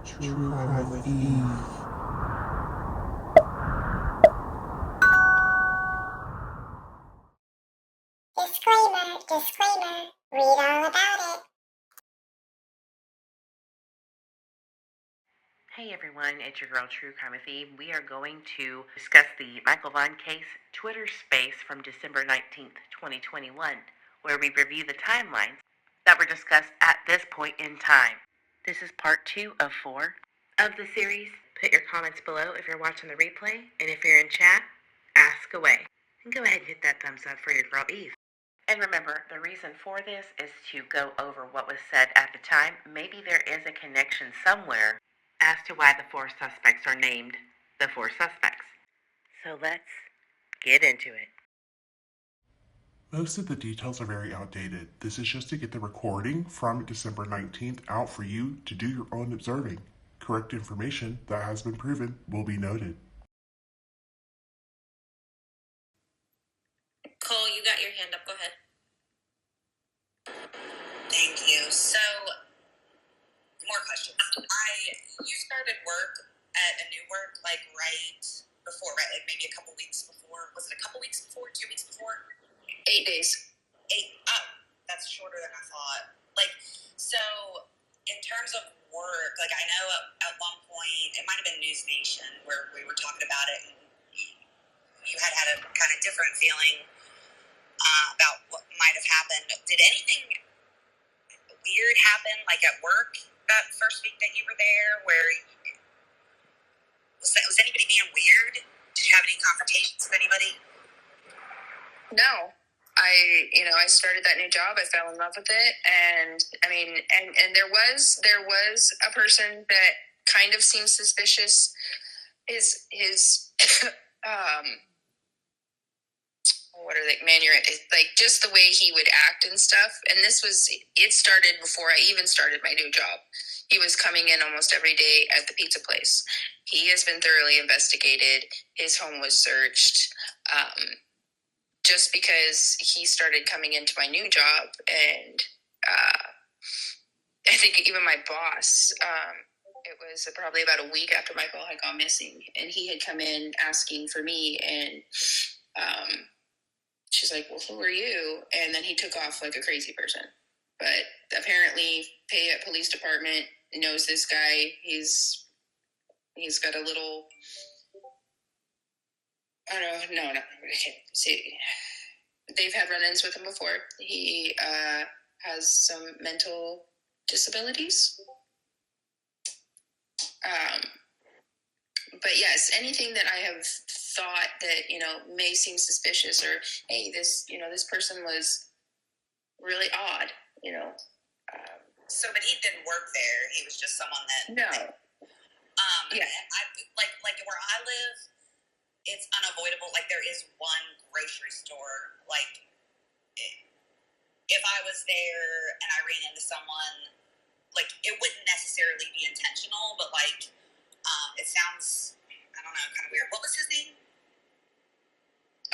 True Crime with Eve. Disclaimer, disclaimer, read all about it. Hey everyone, it's your girl True Crime with Eve. We are going to discuss the Michael Vaughan case Twitter space from December 19th, 2021, where we review the timelines that were discussed at this point in time. This is part 2 of 4 of the series. Put your comments below if you're watching the replay, and if you're in chat, ask away. And go ahead and hit that thumbs up for your girl Eve. And remember, the reason for this is to go over what was said at the time. Maybe there is a connection somewhere as to why the 4 suspects are named the 4 suspects. So let's get into it. Most of the details are very outdated. This is just to get the recording from December 19th out for you to do your own observing. Correct information that has been proven will be noted. Cole, you got your hand up. Go ahead. Thank you. So, more questions. You started work at a new work, like right before, right? Like maybe a couple weeks before. Was it a couple weeks before? 2 weeks before? 8 days. Oh, that's shorter than I thought. Like, so in terms of work, like I know at one point, it might have been News Nation where we were talking about it, and you had a kind of different feeling about what might have happened. Did anything weird happen, like at work that first week that you were there? Where was anybody being weird? Did you have any confrontations with anybody? No. I started that new job. I fell in love with it, and I mean, and there was a person that kind of seemed suspicious. His what are they, like just the way he would act and stuff. And it started before I even started my new job. He was coming in almost every day at the pizza place. He has been thoroughly investigated. His home was searched. Just because he started coming into my new job, and I think even my boss, it was probably about a week after Michael had gone missing, and he had come in asking for me, and she's like, well, who are you? And then he took off like a crazy person. But apparently Fayette Police Department knows this guy. He's got a little, I don't know, no, see, they've had run-ins with him before. He has some mental disabilities. But yes, anything that I have thought that, may seem suspicious, or, hey, this person was really odd, So, but he didn't work there. He was just someone that... No. Yeah. Like where I live, it's unavoidable. Like, there is one grocery store. Like, if I was there and I ran into someone, like, it wouldn't necessarily be intentional, but, like, it sounds, I don't know, kind of weird. What was his name?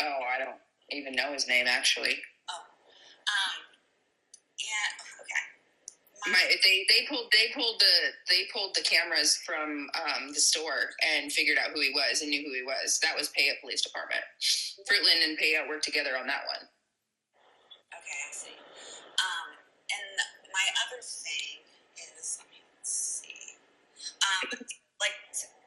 Oh, I don't even know his name, actually. Oh. Yeah, okay. They pulled the cameras from the store and figured out who he was and knew who he was. That was Fayette Police Department. Fruitland and Fayette worked together on that one. Okay, I see. And my other thing is, let's see. Like,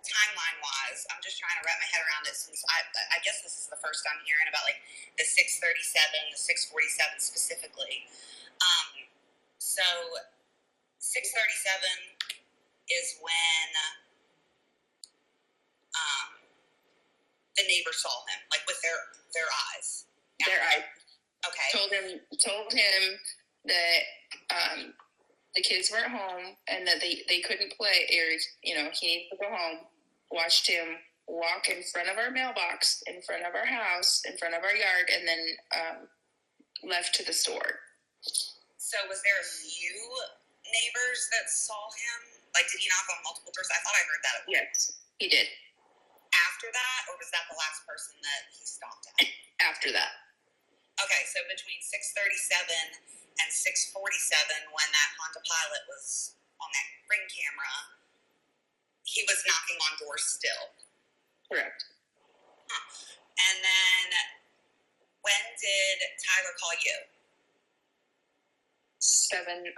timeline-wise, I'm just trying to wrap my head around it, since I guess this is the first I'm hearing about, like, the 637, the 647 specifically. So 637 is when the neighbor saw him, like, with their eyes. Their eyes. Okay. Told him that the kids weren't home and that they couldn't play, or he needed to go home. Watched him walk in front of our mailbox, in front of our house, in front of our yard, and then left to the store. So was there a few neighbors that saw him? Like, did he knock on multiple doors? I thought I heard that. Yes, he did. After that, or was that the last person that he stopped at? After that. Okay, so between 637 and 647, when that Honda Pilot was on that ring camera, he was knocking on doors still. Correct. And then, when did Tyler call you? 7:04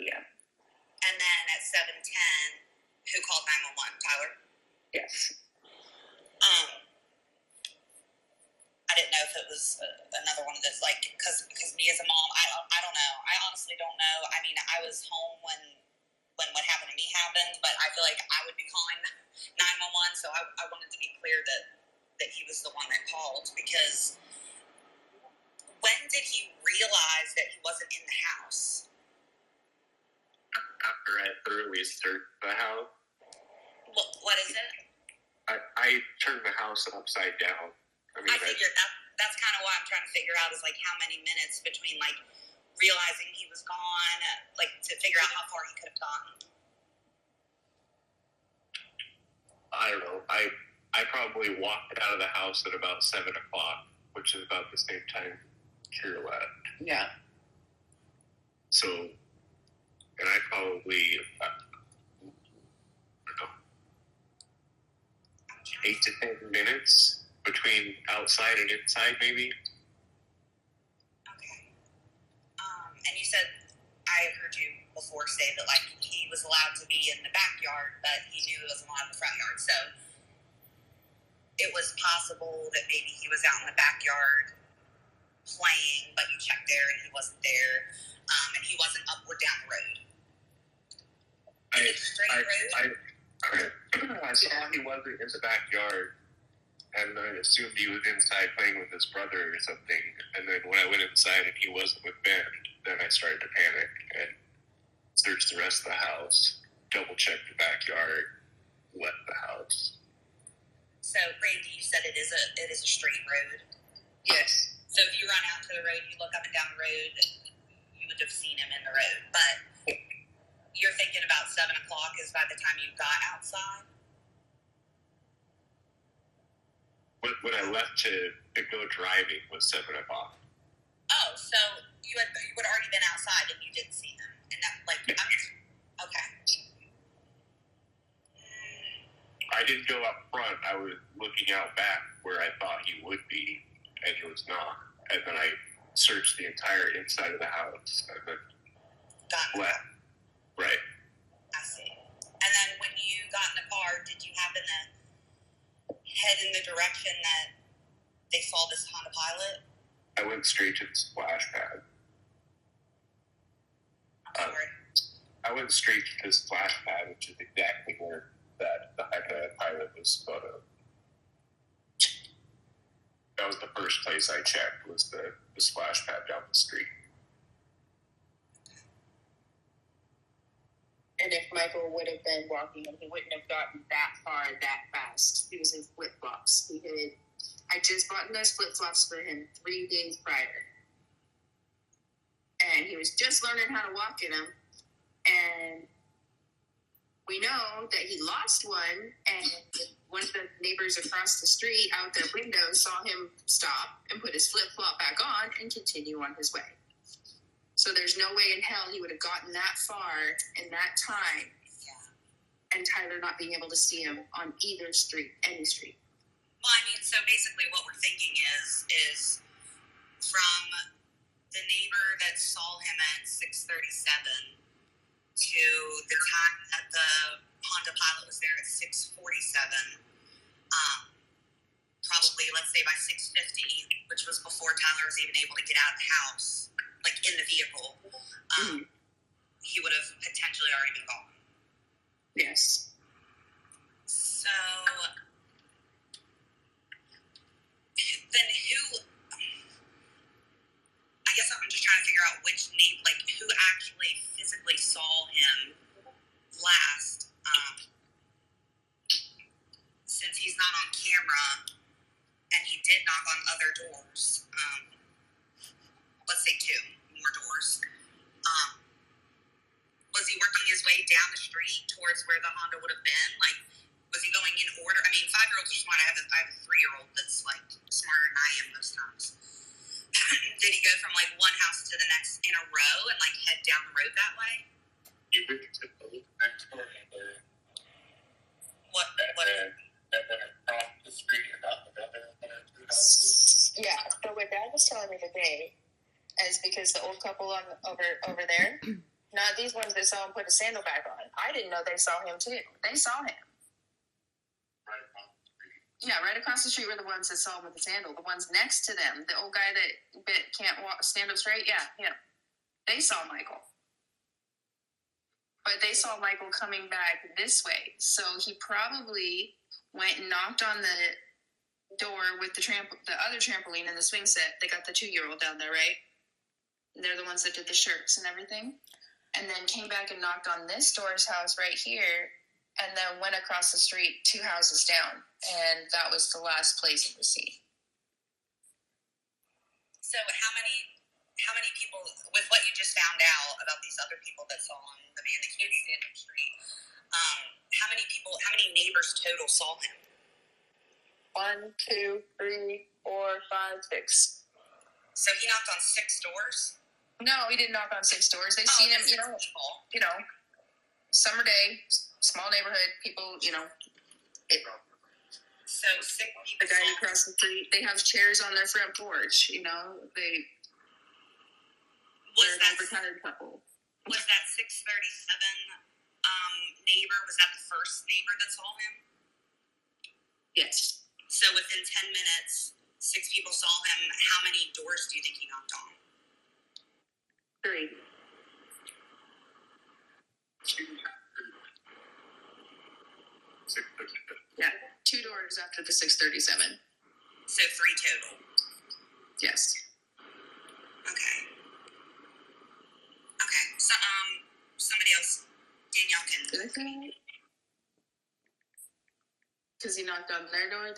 p.m. And then at 7:10, who called 911? Tyler? Yes. I didn't know if it was another one of those, like, because me as a mom, I don't know. I honestly don't know. I mean, I was home when what happened to me happened, but I feel like I would be calling 911, so I wanted to be clear that he was the one that called, because when did he realize that he wasn't in the house? After I thoroughly searched the house. What is it? I turned the house upside down. I figured that's kind of what I'm trying to figure out, is like how many minutes between like realizing he was gone, like to figure out how far he could have gone. I don't know. I probably walked out of the house at about 7 o'clock, which is about the same time Kira left. Yeah. So, and I probably, I don't know, 8 to 10 minutes between outside and inside, maybe. Okay. And you said, I heard you before say that like he was allowed to be in the backyard, but he knew he wasn't allowed in the front yard. So it was possible that maybe he was out in the backyard playing, but you checked there and he wasn't there, and he wasn't up or down the road. I saw he wasn't in the backyard, and I assumed he was inside playing with his brother or something. And then when I went inside and he wasn't with Ben, then I started to panic and searched the rest of the house, double-checked the backyard, left the house. So, Brandi, you said it is a straight road. Yes. So if you run out to the road, you look up and down the road, you would have seen him in the road. But you're thinking about 7 o'clock is by the time you got outside? When I left to go driving was 7 o'clock. Oh, so you would already been outside and you didn't see him. And that, like, okay. I didn't go up front. I was looking out back where I thought he would be, and he was not. And then I searched the entire inside of the house and then left. Right. I see. And then when you got in the car, did you happen to head in the direction that they saw this Honda Pilot? I went straight to the splash pad. I went straight to the splash pad, which is exactly where the Honda Pilot was photo. That was the first place I checked, was the splash pad down the street. And if Michael would have been walking, he wouldn't have gotten that far that fast. He was in flip-flops. I just bought those flip-flops for him 3 days prior. And he was just learning how to walk in them. And we know that he lost one, and one of the neighbors across the street out their window saw him stop and put his flip-flop back on and continue on his way. So there's no way in hell he would have gotten that far in that time, and Tyler not being able to see him on either street, any street. Well, I mean, so basically what we're thinking is from the neighbor that saw him at 6:37 to the time that the Honda Pilot was there at 6:47, probably, let's say by 6:50, which was before Tyler was even able to get out of the house, like in the vehicle, he would have potentially already been gone. Yes. So then I guess I'm just trying to figure out who actually physically saw him last, since he's not on camera and he did knock on other doors. Let's say 2 more doors. Was he working his way down the street towards where the Honda would have been? Like, was he going in order? I mean, 5-year-olds are smart. I have a 3-year-old that's like smarter than I am most times. Did he go from like one house to the next in a row and like head down the road that way? He went to the next door neighbor because the old couple over there, not these ones that saw him put a sandal back on. I didn't know they saw him too. They saw him. Yeah, right across the street were the ones that saw him with the sandal. The ones next to them, the old guy that can't stand up straight, yeah, him. They saw Michael. But they saw Michael coming back this way. So he probably went and knocked on the door with the other trampoline and the swing set. They got the 2-year-old down there, right? They're the ones that did the shirts and everything. And then came back and knocked on this door's house right here, and then went across the street 2 houses down. And that was the last place he was seen. So how many people, with what you just found out about these other people that saw him, the man that can't stand up straight, how many neighbors total saw him? 1, 2, 3, 4, 5, 6. So he knocked on 6 doors? No, he didn't knock on 6 doors. They seen him, summer day, small neighborhood, people, So 6 people. The guy across the street, they have chairs on their front porch, they're an retired couple. Was that 637 neighbor, was that the first neighbor that saw him? Yes. So within 10 minutes, 6 people saw him. How many doors do you think he knocked on? 3. Yeah, 2 doors after the 637. So 3 total. Yes. Okay. So somebody else, Danielle can. Because he knocked on their door, and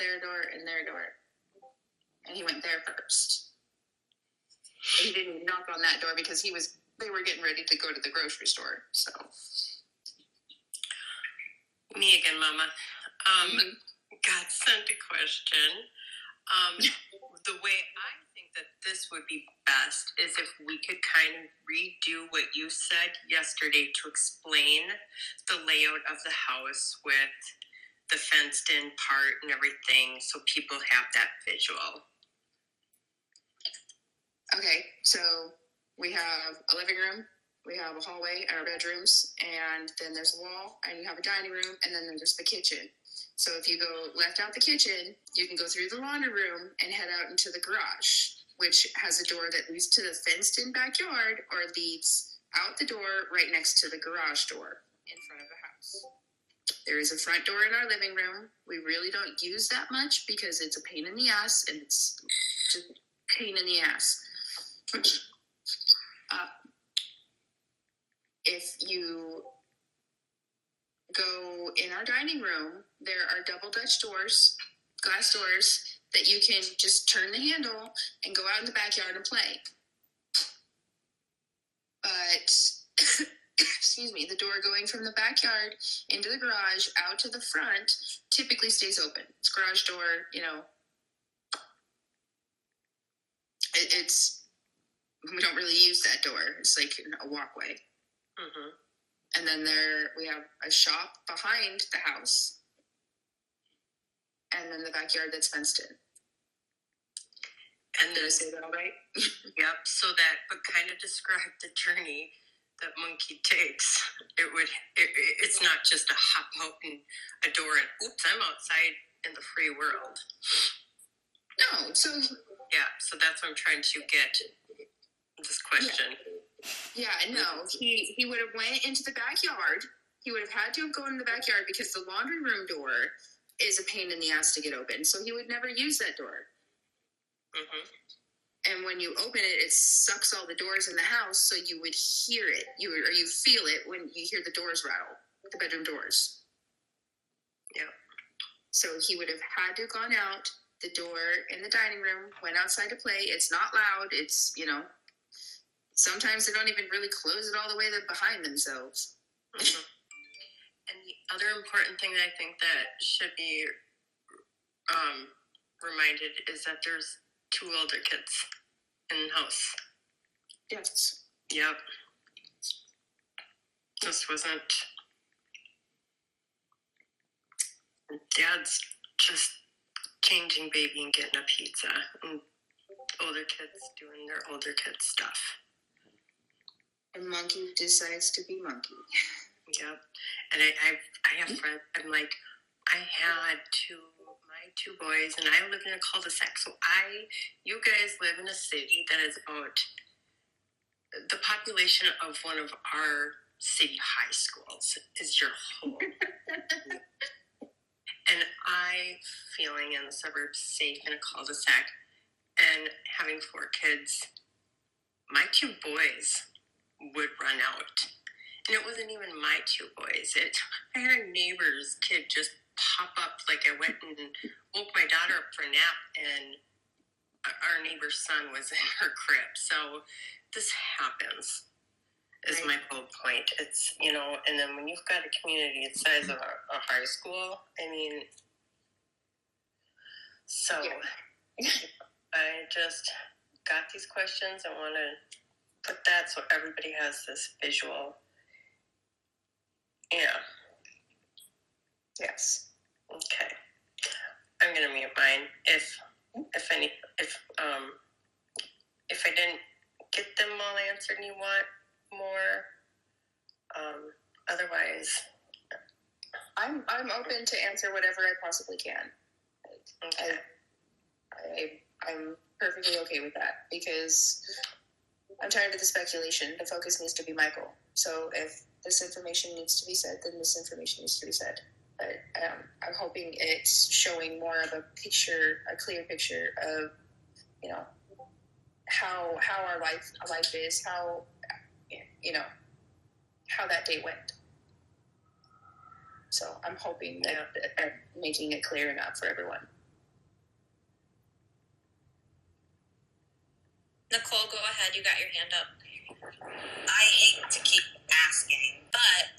their door, and he went there first. He didn't knock on that door because they were getting ready to go to the grocery store. So. Me again, Mama. God sent a question. The way I think that this would be best is if we could kind of redo what you said yesterday to explain the layout of the house with the fenced-in part and everything, so people have that visual. Okay, so we have a living room, we have a hallway, our bedrooms, and then there's a wall, and you have a dining room, and then there's the kitchen. So if you go left out the kitchen, you can go through the laundry room and head out into the garage, which has a door that leads to the fenced-in backyard or leads out the door right next to the garage door in front of the house. There is a front door in our living room. We really don't use that much because it's a pain in the ass, and it's just a pain in the ass. If you go in our dining room, there are double Dutch doors, glass doors, that you can just turn the handle and go out in the backyard and play. But, excuse me, the door going from the backyard into the garage out to the front typically stays open. It's garage door, we don't really use that door. It's like a walkway. Mm-hmm. And then we have a shop behind the house. And then the backyard that's fenced in. And did I say that all right? Yep. So that would kind of describe the journey that Monkey takes. It's not just a hop out and a door and oops, I'm outside in the free world. No. So yeah. So that's what I'm trying to get this question. Yeah. No. He would have went into the backyard. He would have had to have gone in the backyard because the laundry room door is a pain in the ass to get open. So he would never use that door. Mm-hmm. And when you open it, it sucks all the doors in the house, so you would hear it. You feel it when you hear the doors rattle, the bedroom doors. Yeah. So he would have had to have gone out the door in the dining room, went outside to play. It's not loud. It's, sometimes they don't even really close it all the way behind themselves. Mm-hmm. And the other important thing that I think that should be reminded is that there's 2 older kids in the house. Yes. Yep. This wasn't... Dad's just changing baby and getting a pizza. And older kids doing their older kid stuff. A monkey decides to be monkey. Yep. And I have friends. I'm like, I had my two boys, and I lived in a cul-de-sac. So you guys live in a city that is about the population of one of our city high schools is your whole. And I feeling in the suburbs safe in a cul-de-sac and having 4 kids, my 2 boys would run out. And it wasn't even my 2 boys. I had a neighbor's kid just pop up. Like I went and woke my daughter up for a nap, and our neighbor's son was in her crib. So this happens, is my whole point. It's, and then when you've got a community the size of a high school, I mean, so I just got these questions. I want to put that so everybody has this visual. Yeah. Yes. Okay. I'm gonna mute mine. If I didn't get them all answered and you want more, otherwise, I'm open to answer whatever I possibly can. okay. I'm perfectly okay with that because I'm tired of the speculation. The focus needs to be Michael. So if this information needs to be said, then this information needs to be said. But I'm hoping it's showing more of a clear picture of, how our life is, how that day went. So I'm hoping that I'm making it clear enough for everyone. Nicole, go ahead. You got your hand up. I hate to keep asking, but,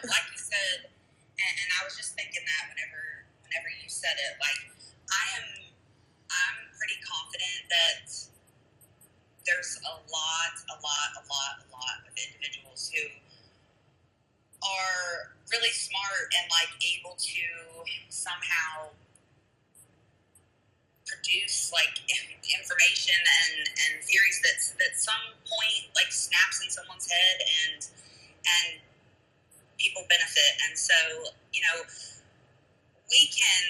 like you said, and I was just thinking that whenever you said it, like, I'm pretty confident that there's a lot of individuals who are really smart and, like, able to somehow produce, like, information and theories that some point, like, snaps in someone's head and people benefit. And so, we can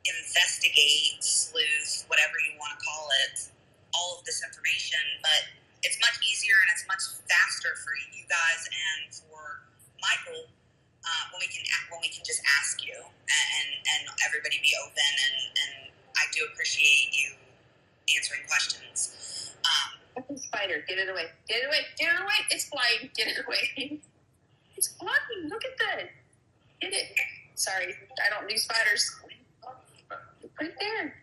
investigate, sleuth, whatever you want to call it, all of this information, but it's much easier and it's much faster for you guys and for Michael when we can just ask you and everybody be open, and I do appreciate you answering questions. Spider, get it away. Get it away. Get it away. It's flying. Get it away. It's flying. Look at that. Get it. Sorry, I don't do spiders. Right there.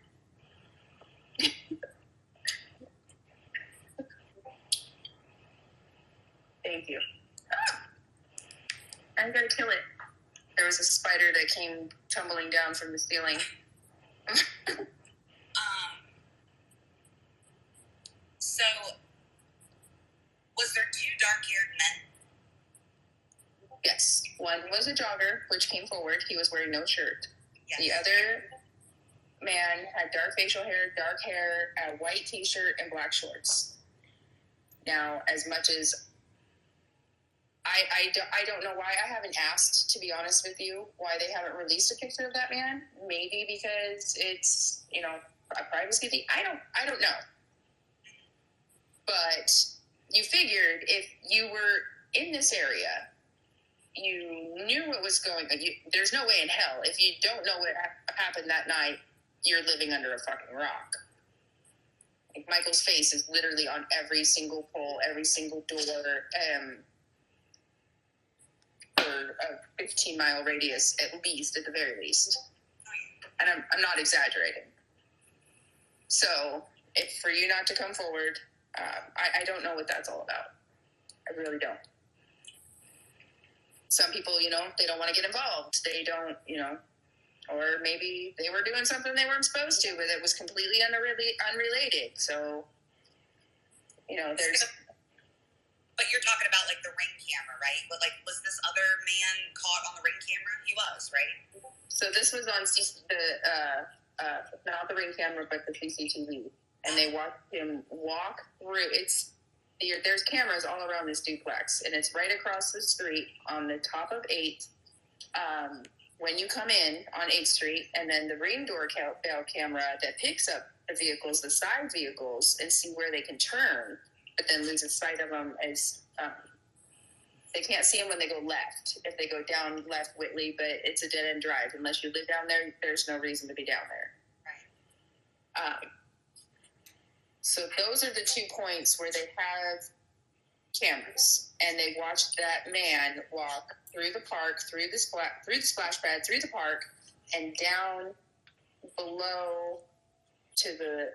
Thank you. I'm gonna kill it. There was a spider that came tumbling down from the ceiling. So, was there 2 dark-haired men? Yes. One was a jogger, which came forward. He was wearing no shirt. Yes. The other man had dark facial hair, dark hair, a white t-shirt, and black shorts. Now, as much as I don't know why I haven't asked, to be honest with you, why they haven't released a picture of that man. Maybe because it's, a privacy thing. I don't know. But you figured if you were in this area, you knew what was going on. There's no way in hell. If you don't know what happened that night, you're living under a fucking rock. Like, Michael's face is literally on every single pole, every single door, for a 15-mile radius, at least, at the very least. And I'm not exaggerating. So, for you not to come forward, I don't know what that's all about. I really don't. Some people, they don't want to get involved. They don't, or maybe they were doing something they weren't supposed to, but it was completely unrelated. So, there's... But you're talking about, like, the ring camera, right? But, like, was this other man caught on the ring camera? He was, right? So this was on not the ring camera, but the CCTV. And they watched him walk through. It's there's cameras all around this duplex, and it's right across the street on the top of 8th. When you come in on 8th Street, and then the ring doorbell camera that picks up the vehicles, the side vehicles, and see where they can turn, but then loses sight of them as they can't see them when they go left. If they go down left Whitley, but it's a dead-end drive. Unless you live down there, there's no reason to be down there. Right. So those are the 2 points where they have cameras, and they watched that man walk through the park, through the splash pad, through the park, and down below to the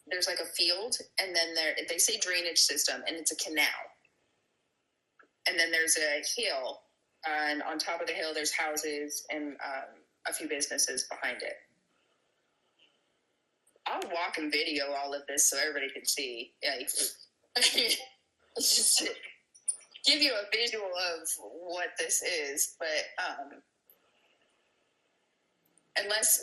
there's like a field, and then they say drainage system, and it's a canal, and then there's a hill, and on top of the hill there's houses and a few businesses behind it. I'll walk and video all of this so everybody can see. Yeah, just to give you a visual of what this is, but unless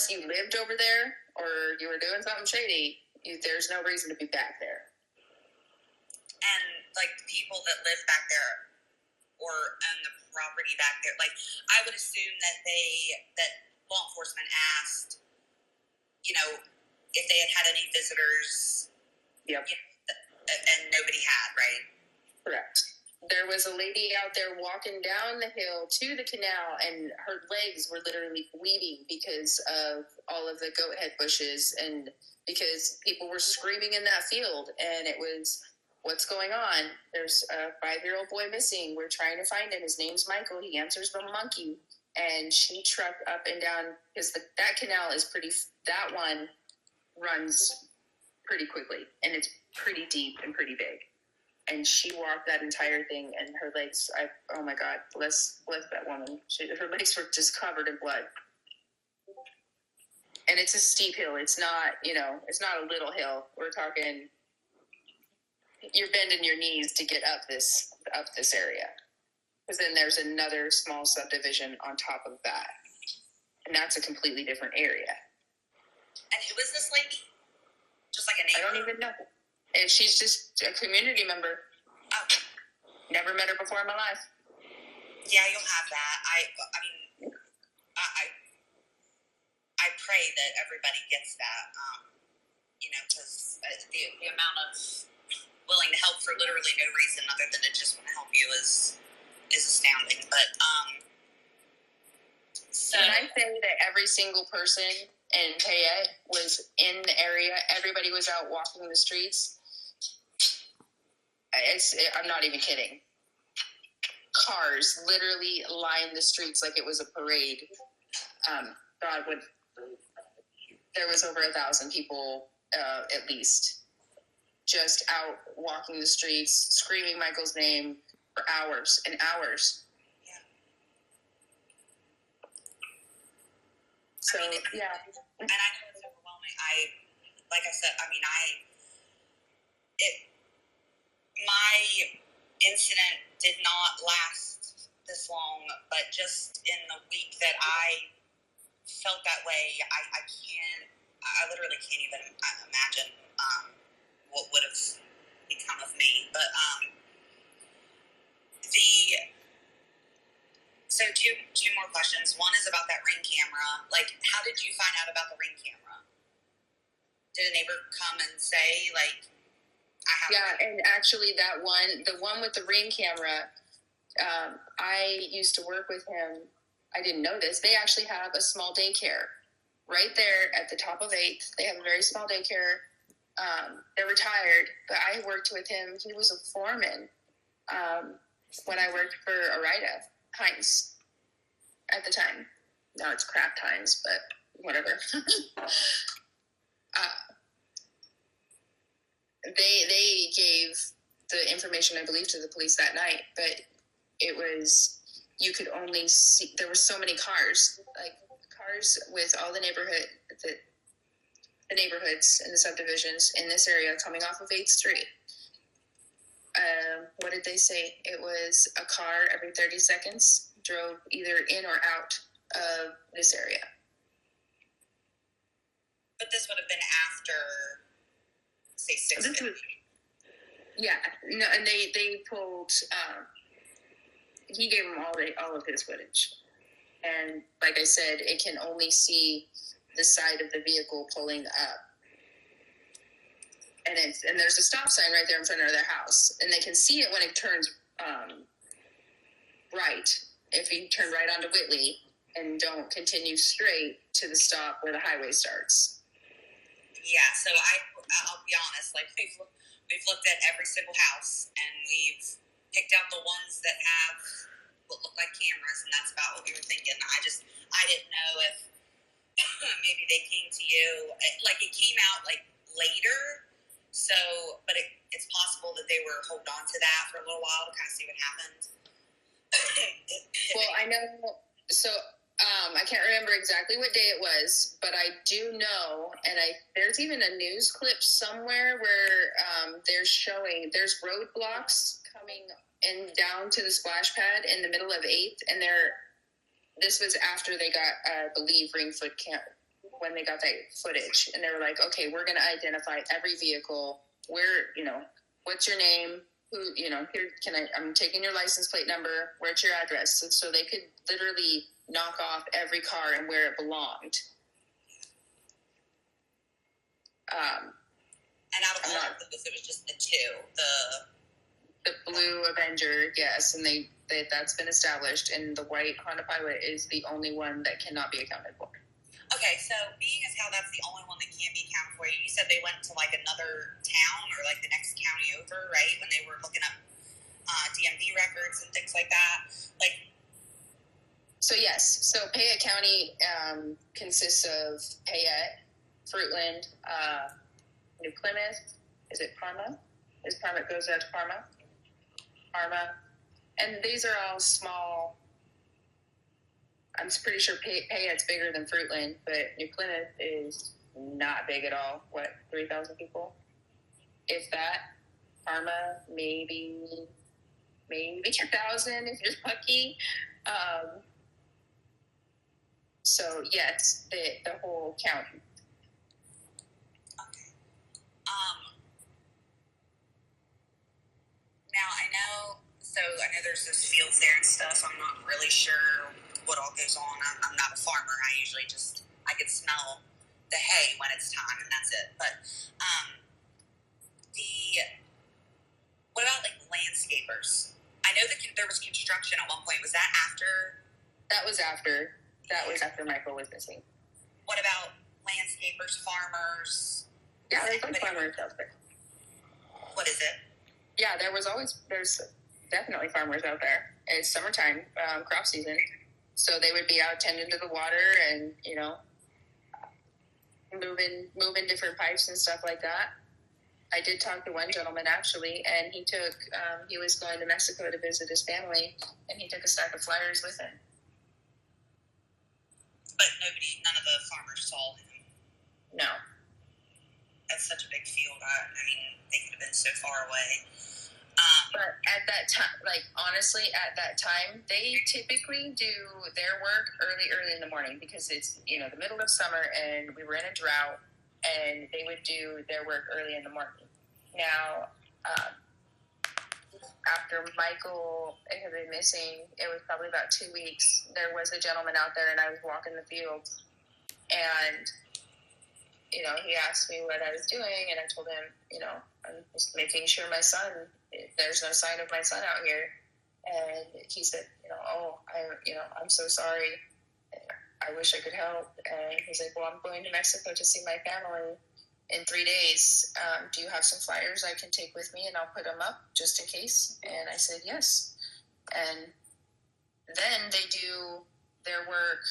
you lived over there or you were doing something shady, there's no reason to be back there. And like the people that live back there or own the property back there, like I would assume that law enforcement asked, if they had any visitors. Yep. And nobody had, right? Correct. There was a lady out there walking down the hill to the canal, and her legs were literally bleeding because of all of the goat head bushes, and because people were screaming in that field, and it was, what's going on? There's a 5-year-old boy missing. We're trying to find him. His name's Michael. He answers the monkey. And she trucked up and down, because that canal is that one runs pretty quickly, and it's pretty deep and pretty big. And she walked that entire thing, and her legs, oh my God, bless that woman. Her legs were just covered in blood. And it's a steep hill. It's not, it's not a little hill. We're talking, you're bending your knees to get up this area. Because then there's another small subdivision on top of that. And that's a completely different area. And who is this lady? Just like a neighbor? I don't even know. And she's just a community member. Oh. Never met her before in my life. Yeah, you'll have that. I pray that everybody gets that, because the amount of willing to help for literally no reason other than to just want to help you is astounding. But so when I say that every single person in Payette was in the area, everybody was out walking the streets, I'm not even kidding. Cars literally lined the streets like it was a parade. There was over 1,000 people at least just out walking the streets, screaming Michael's name for hours and hours. Yeah. So, yeah. And I know it's overwhelming. Like I said, my incident did not last this long, but just in the week that I felt that way, I literally can't even imagine what would have become of me. But so two more questions. One is about that Ring camera. Like, how did you find out about the Ring camera? Did a neighbor come and say, like, and actually the one with the Ring camera, I used to work with him. I didn't know this. They actually have a small daycare right there at the top of 8th. They have a very small daycare. They're retired, but I worked with him. He was a foreman when I worked for Arida Heinz at the time. Now it's Kraft Heinz, but whatever. They gave the information, I believe, to the police that night, but it was, you could only see, there were so many cars with all the neighborhoods and the subdivisions in this area coming off of 8th Street. What did they say? It was a car every 30 seconds drove either in or out of this area. But this would have been after say 650. Yeah, no, and they pulled. He gave them all of his footage, and like I said, it can only see the side of the vehicle pulling up, and there's a stop sign right there in front of their house, and they can see it when it turns right. If you turn right onto Whitley and don't continue straight to the stop where the highway starts. Yeah, so I'll be honest, like we've looked at every single house and we've picked out the ones that have what look like cameras, and that's about what we were thinking. I didn't know if maybe they came to you, like it came out like later, so, but it's possible that they were holding on to that for a little while to kind of see what happened. Well, I know, so I can't remember exactly what day it was, but I do know, and there's even a news clip somewhere where there's roadblocks coming in down to the splash pad in the middle of 8th, and this was after they got, I believe, Ringfoot Camp, when they got that footage, and they were like, okay, we're going to identify every vehicle, where, what's your name, who, here, I'm taking your license plate number, where's your address, so they could literally knock off every car and where it belonged. And out of all of those, it was just the two, the blue Avenger, yes, and that's been established, and the white Honda Pilot is the only one that cannot be accounted for. Okay, so being as how that's the only one that can't be accounted for, you said they went to like another town or like the next county over, right? When they were looking up DMV records and things like that. So yes, so Payette County consists of Payette, Fruitland, New Plymouth. Is it Parma? Goes out to Parma, and these are all small. I'm pretty sure Payette's bigger than Fruitland, but New Plymouth is not big at all. 3,000 people, if that. Parma, maybe 2,000 if you're lucky. So yes, the whole county. Okay. Now I know there's those fields there and stuff. I'm not really sure what all goes on. I'm not a farmer. I could smell the hay when it's time, and that's it. But what about like landscapers? I know that there was construction at one point. Was that after? That was after Michael was missing. What about landscapers, farmers? Yeah, there's like farmers out there. What is it? Yeah, there's definitely farmers out there. It's summertime, crop season. So they would be out tending to the water and, moving different pipes and stuff like that. I did talk to one gentleman actually, and he was going to Mexico to visit his family, and he took a stack of flyers with him. But none of the farmers saw him. No. That's such a big field. They could have been so far away. But at that time, honestly, at that time, they typically do their work early in the morning because it's, the middle of summer and we were in a drought, and they would do their work early in the morning. Now, after Michael had been missing, it was probably about 2 weeks, there was a gentleman out there and I was walking the field, and, he asked me what I was doing, and I told him, I'm just making sure my son, there's no sign of my son out here. And he said, I'm so sorry. I wish I could help. And he's like, well, I'm going to Mexico to see my family in 3 days. Do you have some flyers I can take with me, and I'll put them up just in case? And I said, yes. And then they do their work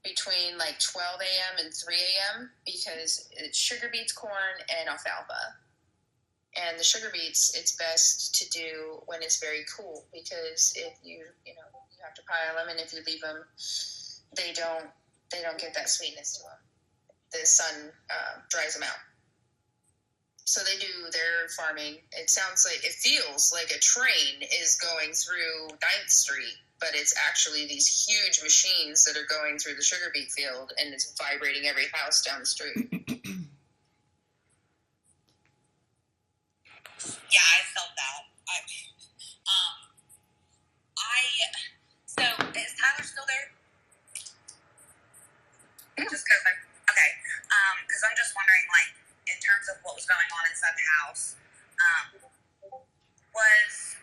between 12 a.m. and 3 a.m. because it's sugar beets, corn, and alfalfa. And the sugar beets, it's best to do when it's very cool, because if you have to pile them, and if you leave them, they don't get that sweetness to them. The sun dries them out. So they do their farming. It feels like a train is going through 9th Street, but it's actually these huge machines that are going through the sugar beet field, and it's vibrating every house down the street. Yeah, I felt that. So is Tyler still there? Just because because I'm just wondering, like, in terms of what was going on inside the house, was,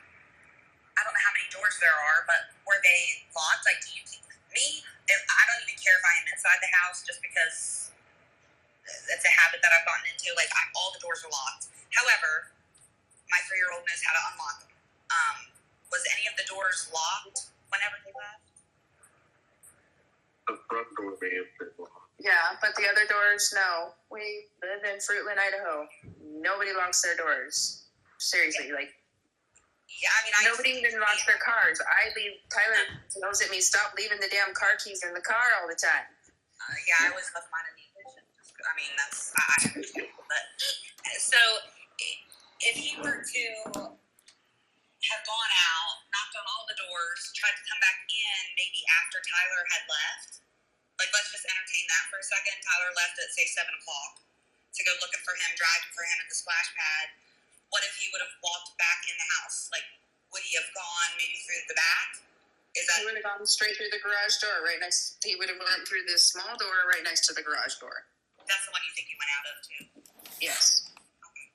I don't know how many doors there are, but were they locked? Like, do you think I don't even care if I am inside the house, just because it's a habit that I've gotten into. Like, all the doors are locked. However, my 3-year-old knows how to unlock them. Was any of the doors locked whenever he left? The front door may have been locked. Yeah, but the other doors, no. We live in Fruitland, Idaho. Nobody locks their doors. Seriously, like. Yeah, I mean, nobody even locks their cars. Tyler yells at me, stop leaving the damn car keys in the car all the time. Yeah, I always left mine in the ignition. I mean, I understand. But, so, if he were to have gone out, knocked on all the doors, tried to come back in maybe after Tyler had left, like, let's just entertain that for a second. Tyler left at, say, 7 o'clock to go looking for him, driving for him at the splash pad. What if he would have walked back in the house? Like, would he have gone maybe through the back? He would have gone straight through the garage door, he would have went through this small door right next to the garage door. That's the one you think he went out of, too? Yes. Okay.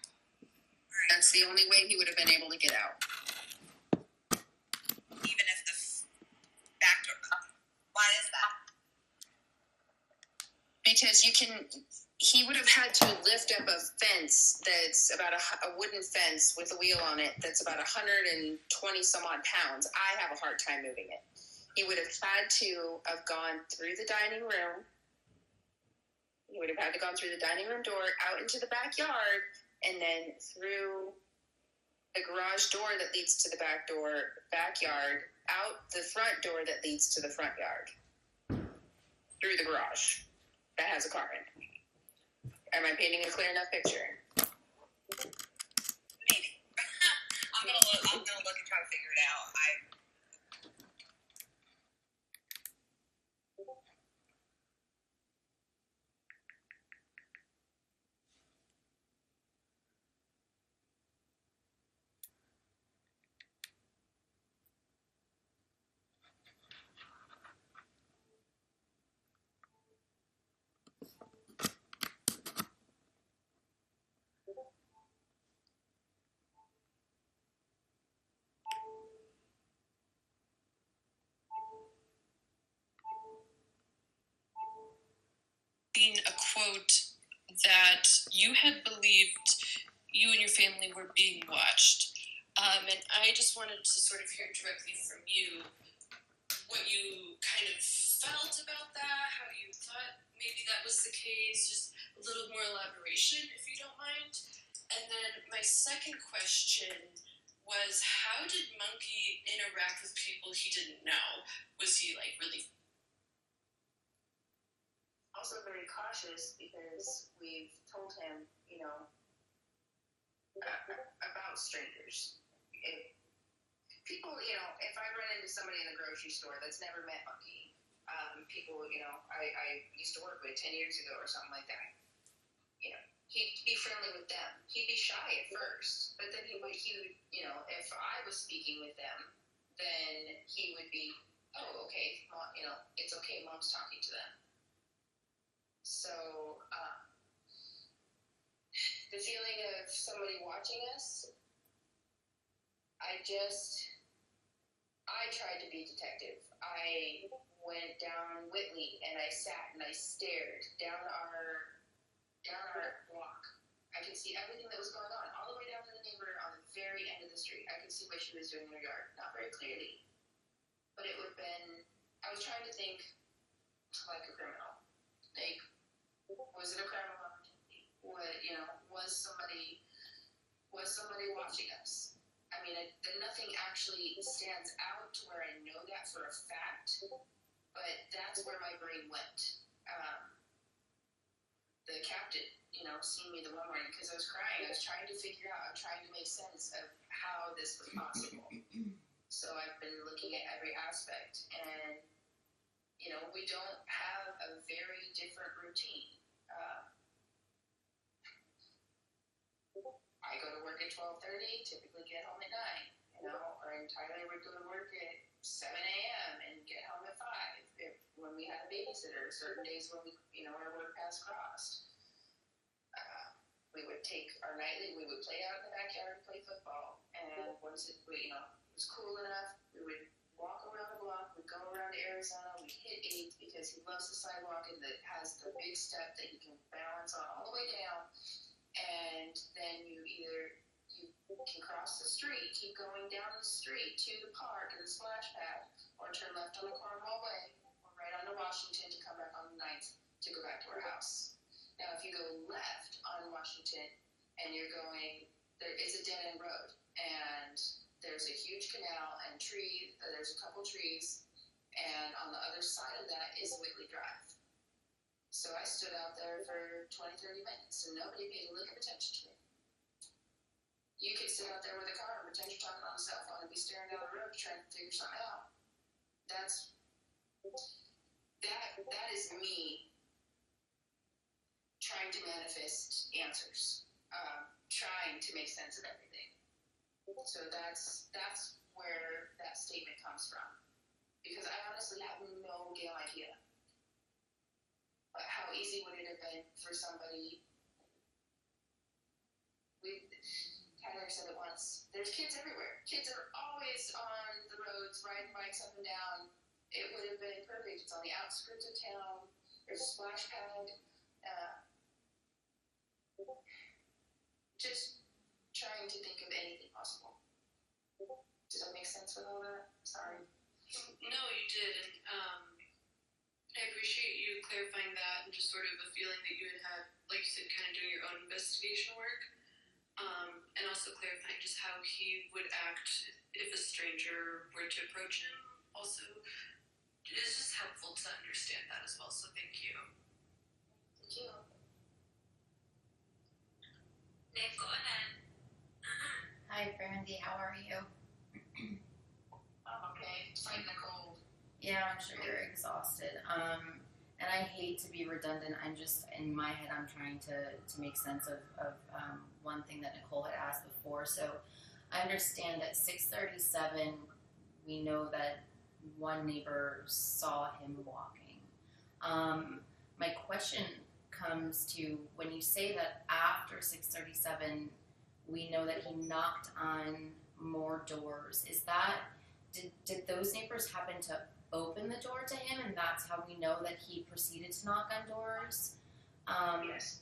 All right. That's the only way he would have been able to get out. Even if the back door... Why is that? Because he would have had to lift up a fence that's about a wooden fence with a wheel on it that's about 120 some odd pounds. I have a hard time moving it. He would have had to have gone through the dining room. He would have had to gone through the dining room door, out into the backyard, and then through the garage door that leads to the backyard, out the front door that leads to the front yard. Through the garage that has a car in. Am I painting a clear enough picture? Maybe. I'm gonna look and try to figure it out. A quote that you had believed you and your family were being watched. And I just wanted to sort of hear directly from you what you kind of felt about that, how you thought maybe that was the case, just a little more elaboration, if you don't mind. And then my second question was, how did Monkey interact with people he didn't know? Was he like really... Also very cautious because we've told him, about strangers. People, if I run into somebody in the grocery store that's never met Monkey, people, I used to work with 10 years ago or something like that, he'd be friendly with them. He'd be shy at first, but then he would, if I was speaking with them, then he would be, oh, okay, it's okay, Mom's talking to them. So, the feeling of somebody watching us, I tried to be detective. I went down Whitley and I sat and I stared down our block. I could see everything that was going on, all the way down to the neighbor on the very end of the street. I could see what she was doing in her yard, not very clearly, but it would have been, I was trying to think like a criminal. Like, was it a crime of opportunity? Was somebody watching us? I mean, nothing actually stands out to where I know that for a fact, but that's where my brain went. The captain, seeing me the one morning, because I was crying, I was trying to figure out, I'm trying to make sense of how this was possible. So I've been looking at every aspect, and, we don't have a very different routine. I I go to work at 12:30, typically get home at 9, and Tyler would go to work at 7 a.m. and get home at 5 when we had a babysitter, certain days when our work paths crossed. We would take our nightly, we would play out in the backyard and play football, and once it was cool enough, we would walk around the block, we'd go around to Arizona, we'd hit 8 because he loves the sidewalk and that has the big step that he can balance on all the way down, and then you can cross the street, keep going down the street to the park and the splash pad, or turn left on the Cornwall Way, or right onto Washington to come back on the 9th to go back to our house. Now, if you go left on Washington and there is a dead-end road, and there's a huge canal and there's a couple trees, and on the other side of that is Whitley Drive. So I stood out there for 20, 30 minutes, and nobody paid a lick of attention to me. You could sit out there with a car and pretend you're talking on a cell phone and be staring down the road trying to figure something out. That is me trying to manifest answers, trying to make sense of everything. So that's where that statement comes from. Because I honestly have no damn idea. But how easy would it have been for somebody? Tyler said it once. There's kids everywhere. Kids are always on the roads, riding bikes up and down. It would have been perfect. It's on the outskirts of town. There's a splash pad. Just trying to think of anything possible. Does that make sense with all that? Sorry. No, you did, and I appreciate you clarifying that and just sort of a feeling that you had, like you said, kind of doing your own investigation work, and also clarifying just how he would act if a stranger were to approach him. Also, it's just helpful to understand that as well, so thank you. Thank you. Nick, go ahead. Hi, Brandi. How are you? I'm okay. Fighting the cold. Yeah, I'm sure you're exhausted. And I hate to be redundant. I'm just, in my head, I'm trying to make sense of one thing that Nicole had asked before. So I understand at 6:37, we know that one neighbor saw him walking. My question comes to when you say that after 6:37, we know that he knocked on more doors. Is that, did those neighbors happen to open the door to him, and that's how we know that he proceeded to knock on doors? Yes.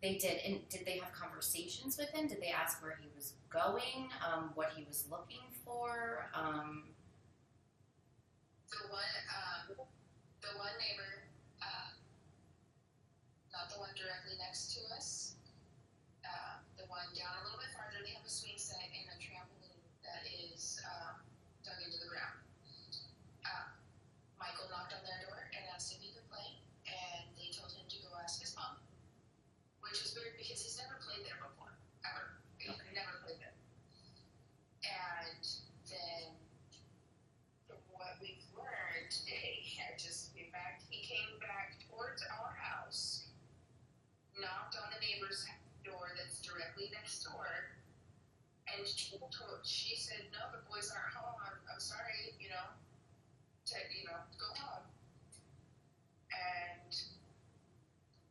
They did. And did they have conversations with him? Did they ask where he was going, what he was looking for? The one neighbor, not the one directly next to us, the one down a little bit farther, they have a swing set and a trampoline that is dug into the ground. Michael knocked on their door and asked if he could play, and they told him to go ask his mom, which was weird because he's never played there before, ever. He's never played there. And then, from what we've learned, he came back towards our house, knocked on the neighbor's door that's directly next door, and she said, no, the boys aren't home, I'm sorry, go home. And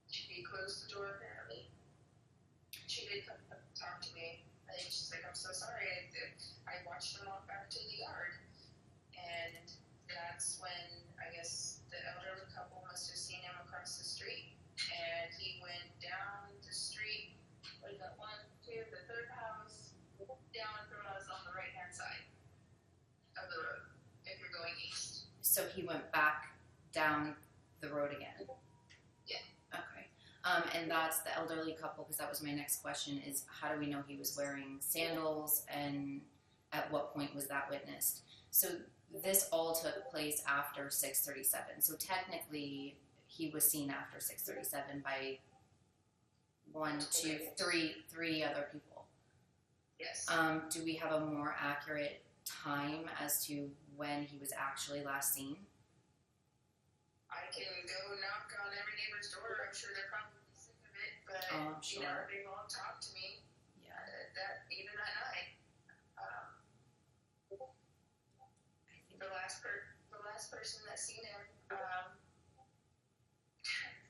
she closed the door apparently. She did come talk to me. I think she's like, I'm so sorry, I watched them walk back to the yard. And that's when, I guess, the elderly couple must have seen him across the street. And he went down the street, what is that, the third house, down from us on the right-hand side of the road, if you're going east. So he went back down the road again? Yeah. Okay. And that's the elderly couple, because that was my next question, is how do we know he was wearing sandals, and at what point was that witnessed? So this all took place after 6:37. So technically, he was seen after 6:37 by three other people. Yes. Do we have a more accurate time as to when he was actually last seen? I can go knock on every neighbor's door. I'm sure they're probably sick of it, but I'm sure. They won't talk to me. Yeah. the last person that seen him,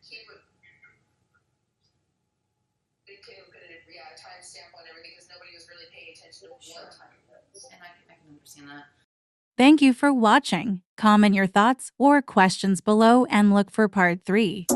he would. They could have put a timestamp on everything because nobody was really paying attention to what time it was. And I can understand that. Thank you for watching. Comment your thoughts or questions below and look for part 3.